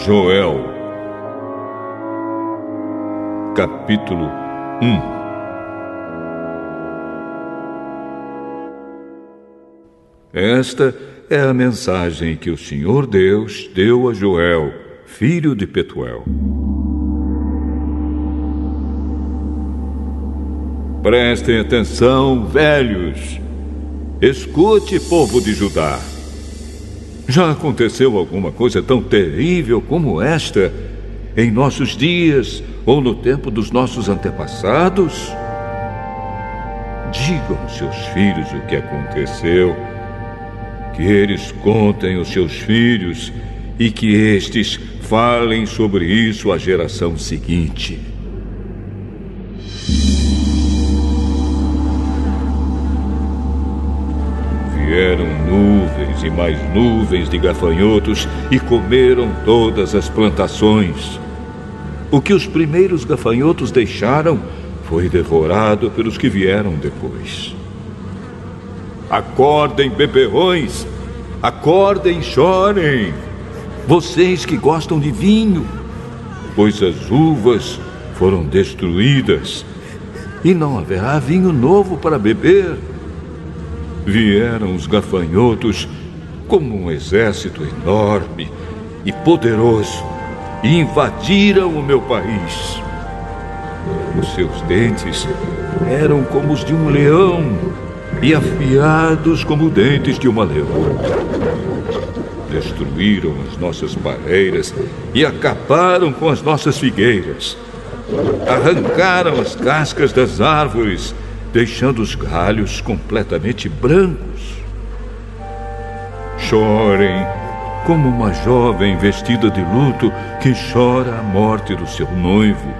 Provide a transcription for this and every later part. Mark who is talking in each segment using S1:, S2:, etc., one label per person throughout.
S1: Joel, capítulo 1. Esta é a mensagem que o Senhor Deus deu a Joel, filho de Petuel. Prestem atenção, velhos. Escute, povo de Judá. Já aconteceu alguma coisa tão terrível como esta em nossos dias ou no tempo dos nossos antepassados? Digam aos seus filhos o que aconteceu, que eles contem aos seus filhos e que estes falem sobre isso à geração seguinte. Vieram nuvens e mais nuvens de gafanhotos e comeram todas as plantações. O que os primeiros gafanhotos deixaram foi devorado pelos que vieram depois. Acordem, beberrões! Acordem e chorem! Vocês que gostam de vinho, pois as uvas foram destruídas e não haverá vinho novo para beber. Vieram os gafanhotos como um exército enorme e poderoso e invadiram o meu país. Os seus dentes eram como os de um leão e afiados como dentes de uma leoa. Destruíram as nossas pareiras e acabaram com as nossas figueiras. Arrancaram as cascas das árvores, deixando os galhos completamente brancos. Chorem como uma jovem vestida de luto que chora a morte do seu noivo.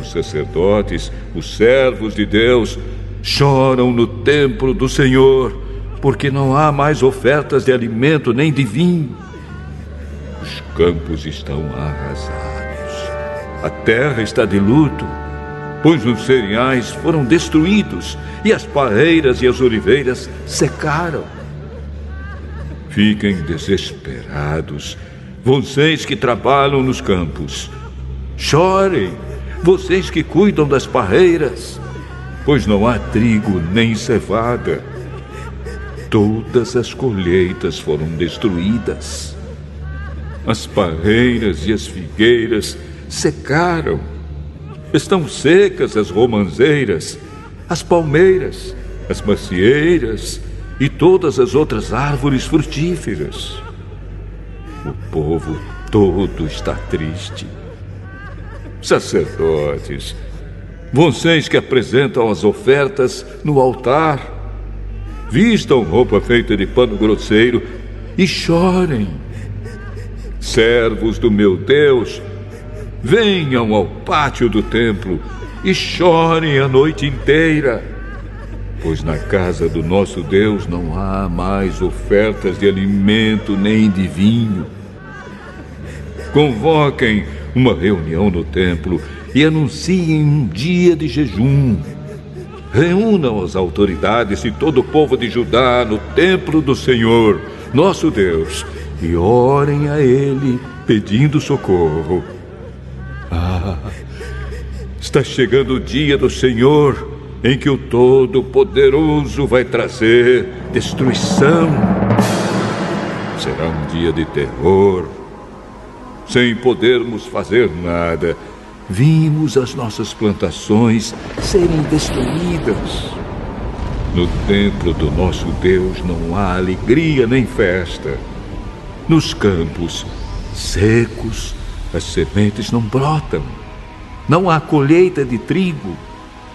S1: Os sacerdotes, os servos de Deus, choram no templo do Senhor, porque não há mais ofertas de alimento nem de vinho. Os campos estão arrasados. A terra está de luto, pois os cereais foram destruídos e as pareiras e as oliveiras secaram. Fiquem desesperados, vocês que trabalham nos campos. Chorem, vocês que cuidam das parreiras, pois não há trigo nem cevada. Todas as colheitas foram destruídas. As parreiras e as figueiras secaram. Estão secas as romãzeiras, as palmeiras, as macieiras e todas as outras árvores frutíferas. O povo todo está triste. Sacerdotes, vocês que apresentam as ofertas no altar, vistam roupa feita de pano grosseiro e chorem. Servos do meu Deus, venham ao pátio do templo e chorem a noite inteira, pois na casa do nosso Deus não há mais ofertas de alimento nem de vinho. Convoquem uma reunião no templo e anunciem um dia de jejum. Reúnam as autoridades e todo o povo de Judá no templo do Senhor, nosso Deus, e orem a Ele pedindo socorro. Está chegando o dia do Senhor, em que o Todo-Poderoso vai trazer destruição. Será um dia de terror. Sem podermos fazer nada, vimos as nossas plantações serem destruídas. No templo do nosso Deus não há alegria nem festa. Nos campos secos, as sementes não brotam. Não há colheita de trigo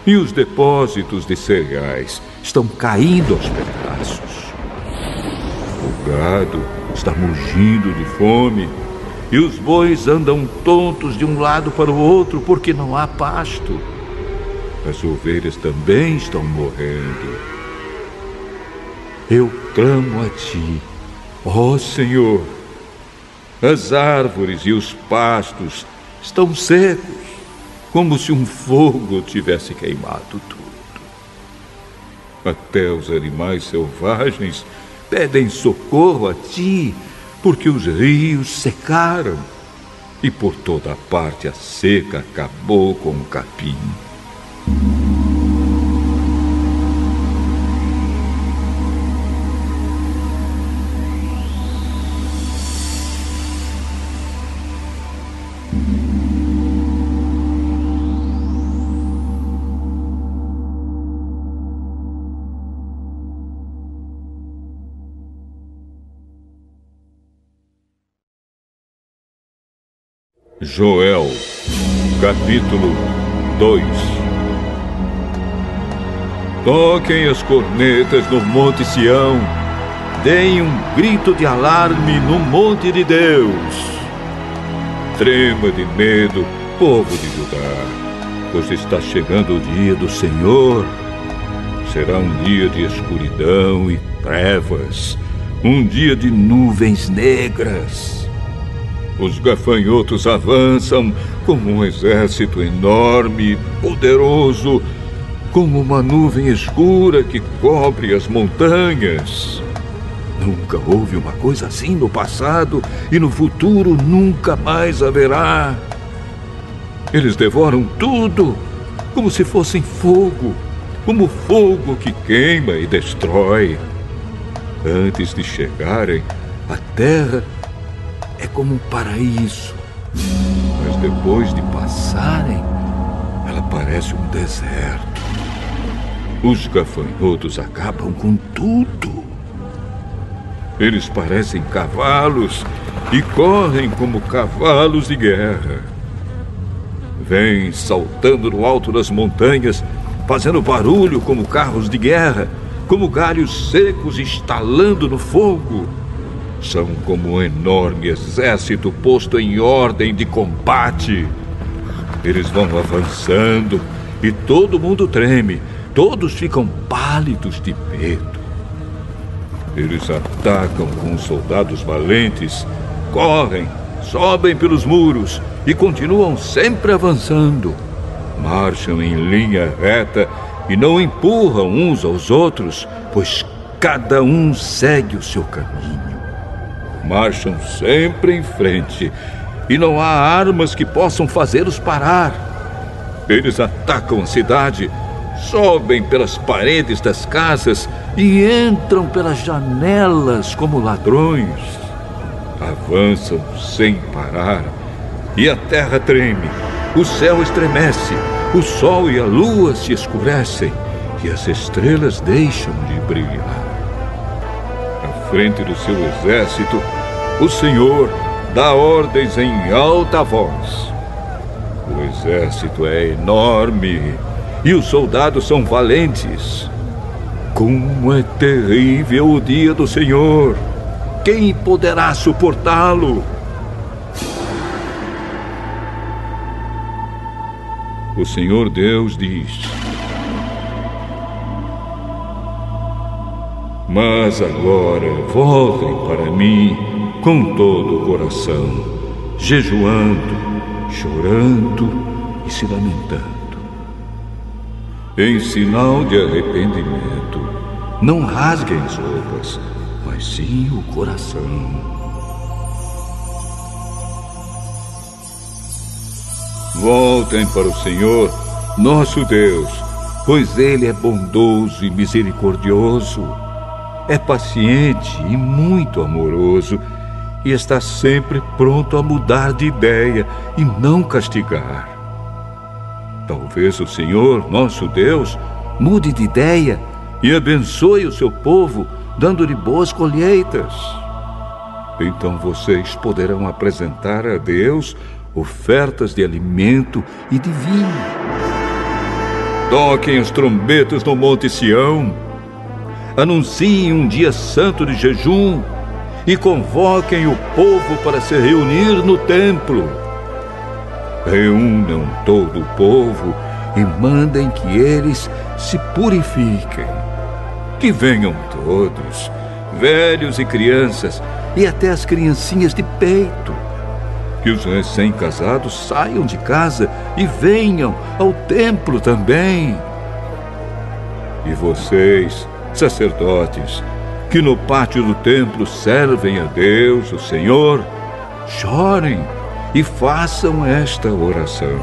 S1: e os depósitos de cereais estão caindo aos pedaços. O gado está mugindo de fome e os bois andam tontos de um lado para o outro porque não há pasto. As ovelhas também estão morrendo. Eu clamo a Ti, ó Senhor. As árvores e os pastos estão secos, como se um fogo tivesse queimado tudo. Até os animais selvagens pedem socorro a Ti, porque os rios secaram e por toda parte a seca acabou com o capim. Joel, capítulo 2. Toquem as cornetas no Monte Sião, deem um grito de alarme no monte de Deus. Trema de medo, povo de Judá, pois está chegando o dia do Senhor. Será um dia de escuridão e trevas, um dia de nuvens negras. Os gafanhotos avançam como um exército enorme e poderoso, como uma nuvem escura que cobre as montanhas. Nunca houve uma coisa assim no passado e no futuro nunca mais haverá. Eles devoram tudo, como se fossem fogo, como defogo que queima e destrói. Antes de chegarem, a terra é como um paraíso, mas depois de passarem, ela parece um deserto. Os gafanhotos acabam com tudo. Eles parecem cavalos e correm como cavalos de guerra. Vêm saltando no alto das montanhas, fazendo barulho como carros de guerra, como galhos secos estalando no fogo. São como um enorme exército posto em ordem de combate. Eles vão avançando e todo mundo treme. Todos ficam pálidos de medo. Eles atacam com os soldados valentes, correm, sobem pelos muros e continuam sempre avançando. Marcham em linha reta e não empurram uns aos outros, pois cada um segue o seu caminho. Marcham sempre em frente e não há armas que possam fazê-los parar. Eles atacam a cidade, sobem pelas paredes das casas e entram pelas janelas como ladrões. Avançam sem parar e a terra treme, o céu estremece, o sol e a lua se escurecem e as estrelas deixam de brilhar. À frente do seu exército, o Senhor dá ordens em alta voz. O exército é enorme e os soldados são valentes. Como é terrível o dia do Senhor! Quem poderá suportá-lo? O Senhor Deus diz: mas agora voltem para mim com todo o coração, jejuando, chorando e se lamentando. Em sinal de arrependimento, não rasguem as roupas, mas sim o coração. Voltem para o Senhor, nosso Deus, pois Ele é bondoso e misericordioso, é paciente e muito amoroso, e está sempre pronto a mudar de ideia e não castigar. Talvez o Senhor, nosso Deus, mude de ideia e abençoe o seu povo, dando-lhe boas colheitas. Então vocês poderão apresentar a Deus ofertas de alimento e de vinho. Toquem as trombetas no Monte Sião, anunciem um dia santo de jejum e convoquem o povo para se reunir no templo. Reúnam todo o povo e mandem que eles se purifiquem. Que venham todos, velhos e crianças, e até as criancinhas de peito. Que os recém-casados saiam de casa e venham ao templo também. E vocês, sacerdotes, que no pátio do templo servem a Deus, o Senhor, chorem e façam esta oração.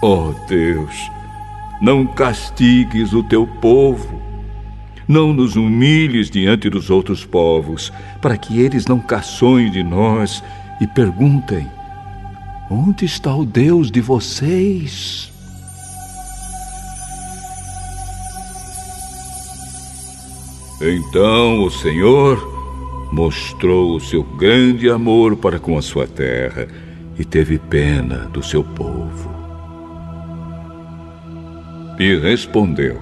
S1: Ó Deus, não castigues o teu povo, não nos humilhes diante dos outros povos, para que eles não caçoem de nós e perguntem: onde está o Deus de vocês? Então o Senhor mostrou o seu grande amor para com a sua terra e teve pena do seu povo. E respondeu: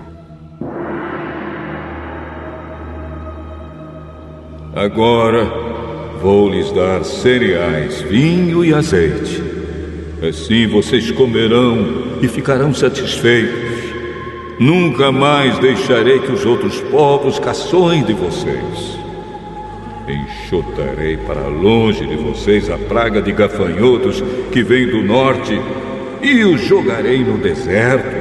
S1: agora vou lhes dar cereais, vinho e azeite. Assim vocês comerão e ficarão satisfeitos. Nunca mais deixarei que os outros povos caçoem de vocês. Enxotarei para longe de vocês a praga de gafanhotos que vem do norte e os jogarei no deserto.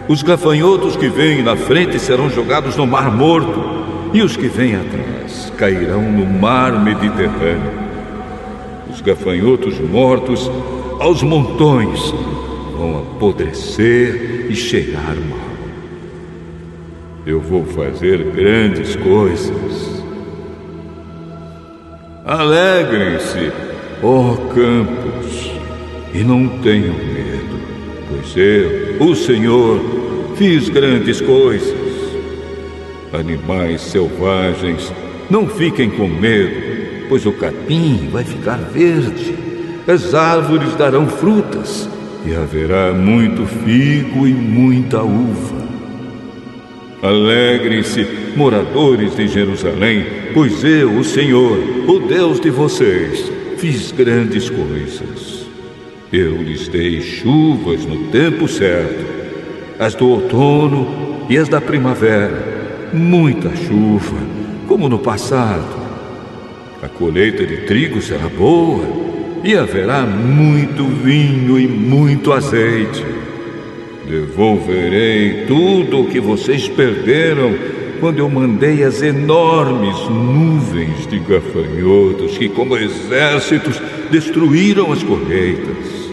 S1: Os gafanhotos que vêm na frente serão jogados no Mar Morto, e os que vêm atrás cairão no Mar Mediterrâneo. Os gafanhotos mortos aos montões vão apodrecer e cheirar mal. Eu vou fazer grandes coisas. Alegrem-se, ó campos, e não tenham medo, pois eu, o Senhor, fiz grandes coisas. Animais selvagens, não fiquem com medo, pois o capim vai ficar verde, as árvores darão frutas, e haverá muito figo e muita uva. Alegrem-se, moradores de Jerusalém, pois eu, o Senhor, o Deus de vocês, fiz grandes coisas. Eu lhes dei chuvas no tempo certo, as do outono e as da primavera, muita chuva, como no passado. A colheita de trigo será boa, e haverá muito vinho e muito azeite. Devolverei tudo o que vocês perderam quando eu mandei as enormes nuvens de gafanhotos que, como exércitos, destruíram as colheitas.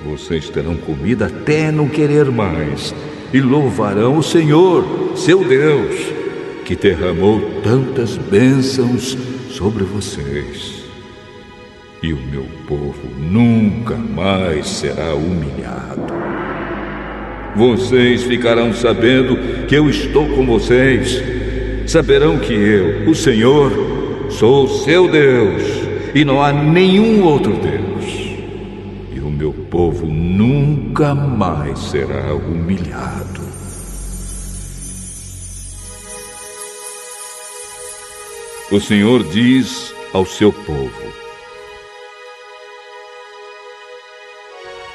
S1: Vocês terão comida até não querer mais e louvarão o Senhor, seu Deus, que derramou tantas bênçãos sobre vocês. E o meu povo nunca mais será humilhado. Vocês ficarão sabendo que eu estou com vocês. Saberão que eu, o Senhor, sou seu Deus, e não há nenhum outro Deus. E o meu povo nunca mais será humilhado. O Senhor diz ao seu povo: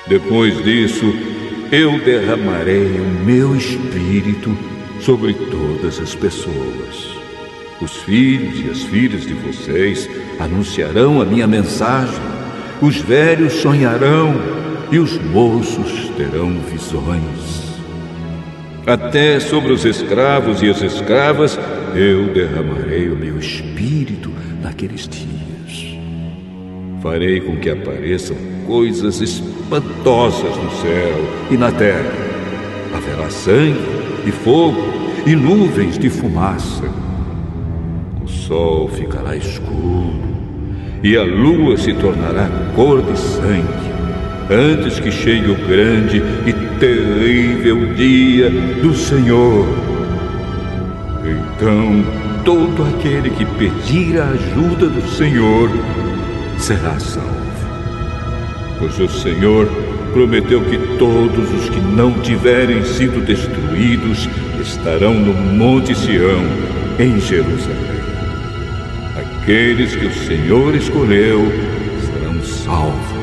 S1: depois disso, eu derramarei o meu espírito sobre todas as pessoas. Os filhos e as filhas de vocês anunciarão a minha mensagem. Os velhos sonharão e os moços terão visões. Até sobre os escravos e as escravas eu derramarei o meu espírito naqueles dias. Farei com que apareçam coisas espantosas no céu e na terra. Haverá sangue e fogo e nuvens de fumaça. O sol ficará escuro e a lua se tornará cor de sangue, antes que chegue o grande e terrível dia do Senhor. Então, todo aquele que pedir a ajuda do Senhor será salvo. Pois o Senhor prometeu que todos os que não tiverem sido destruídos estarão no Monte Sião, em Jerusalém. Aqueles que o Senhor escolheu serão salvos.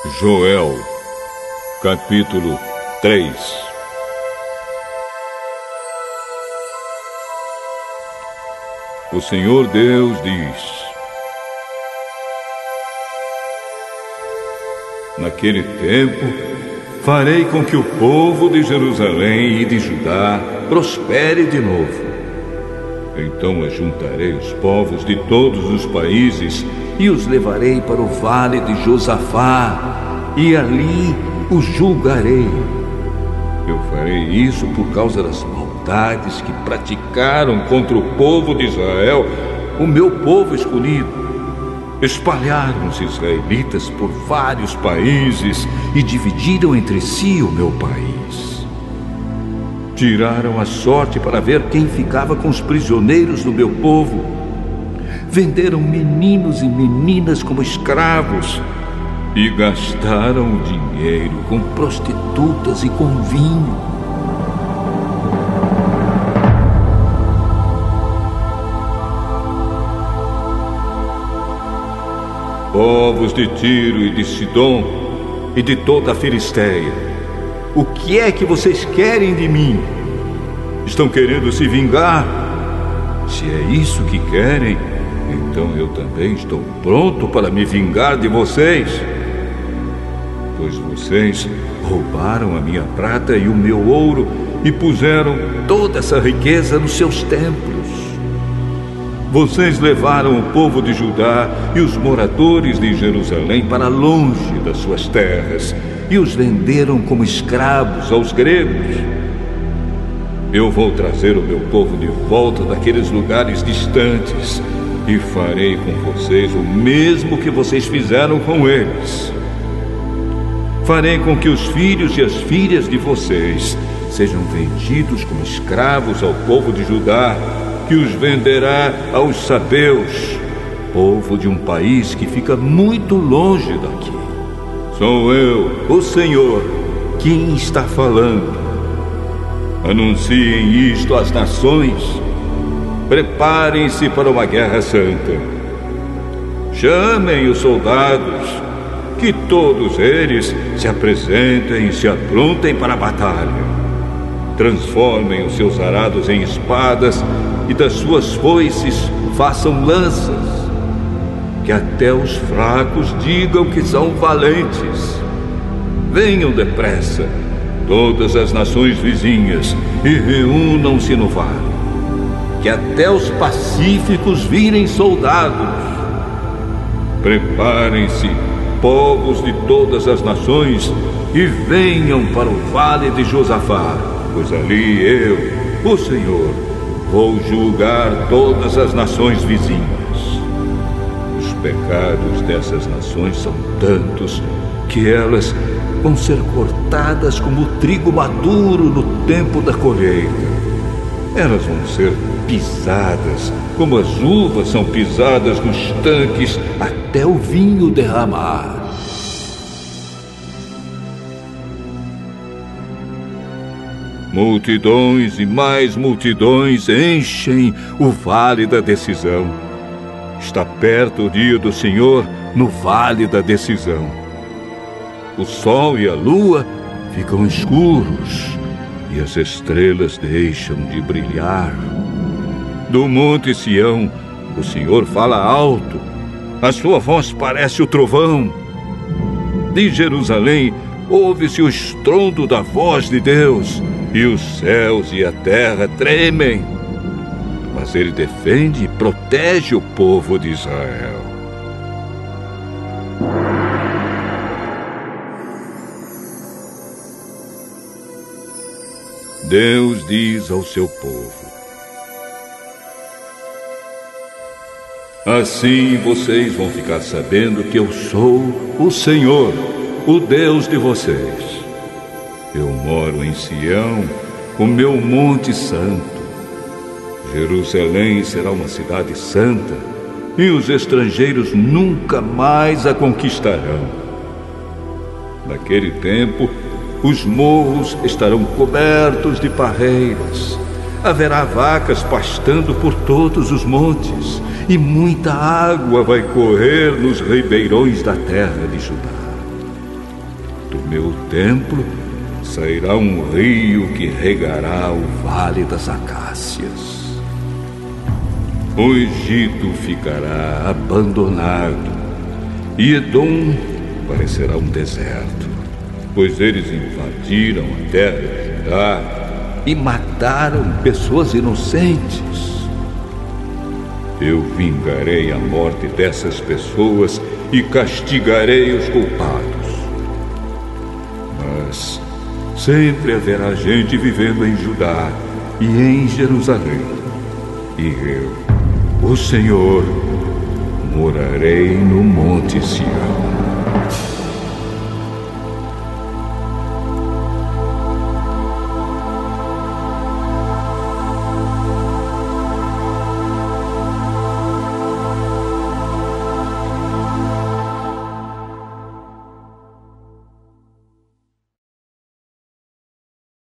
S1: Joel, capítulo 3. O Senhor Deus diz: naquele tempo, farei com que o povo de Jerusalém e de Judá prospere de novo. Então ajuntarei os povos de todos os países e os levarei para o vale de Josafá, e ali os julgarei. Eu farei isso por causa das maldades que praticaram contra o povo de Israel, o meu povo escolhido. Espalharam os israelitas por vários países e dividiram entre si o meu país. Tiraram a sorte para ver quem ficava com os prisioneiros do meu povo. Venderam meninos e meninas como escravos e gastaram o dinheiro com prostitutas e com vinho. Povos de Tiro e de Sidom e de toda a Filisteia, o que é que vocês querem de mim? Estão querendo se vingar? Se é isso que querem, então eu também estou pronto para me vingar de vocês. Pois vocês roubaram a minha prata e o meu ouro e puseram toda essa riqueza nos seus templos. Vocês levaram o povo de Judá e os moradores de Jerusalém para longe das suas terras e os venderam como escravos aos gregos. Eu vou trazer o meu povo de volta daqueles lugares distantes e farei com vocês o mesmo que vocês fizeram com eles. Farei com que os filhos e as filhas de vocês sejam vendidos como escravos ao povo de Judá, que os venderá aos sabeus, povo de um país que fica muito longe daqui. Sou eu, o Senhor, quem está falando. Anunciem isto às nações. Preparem-se para uma guerra santa. Chamem os soldados, que todos eles se apresentem e se aprontem para a batalha. Transformem os seus arados em espadas e das suas foices façam lanças. Que até os fracos digam que são valentes. Venham depressa, todas as nações vizinhas, e reúnam-se no vale. Que até os pacíficos virem soldados. Preparem-se, povos de todas as nações, e venham para o vale de Josafá, pois ali eu, o Senhor, vou julgar todas as nações vizinhas. Os pecados dessas nações são tantos que elas vão ser cortadas como o trigo maduro no tempo da colheita. Elas vão ser pisadas como as uvas são pisadas nos tanques até o vinho derramar. Multidões e mais multidões enchem o vale da decisão. Está perto o dia do Senhor no vale da decisão. O sol e a lua ficam escuros e as estrelas deixam de brilhar. Do monte Sião, o Senhor fala alto. A sua voz parece o trovão. De Jerusalém, ouve-se o estrondo da voz de Deus. E os céus e a terra tremem. Mas ele defende e protege o povo de Israel. Deus diz ao seu povo: assim vocês vão ficar sabendo que eu sou o Senhor, o Deus de vocês. Eu moro em Sião, o meu monte santo. Jerusalém será uma cidade santa, e os estrangeiros nunca mais a conquistarão. Naquele tempo, os morros estarão cobertos de parreiras. Haverá vacas pastando por todos os montes, e muita água vai correr nos ribeirões da terra de Judá. Do meu templo sairá um rio que regará o vale das acácias. O Egito ficará abandonado e Edom parecerá um deserto, pois eles invadiram a terra de Judá e mataram pessoas inocentes. Eu vingarei a morte dessas pessoas e castigarei os culpados. Mas sempre haverá gente vivendo em Judá e em Jerusalém. E eu, o Senhor, morarei no Monte Sião.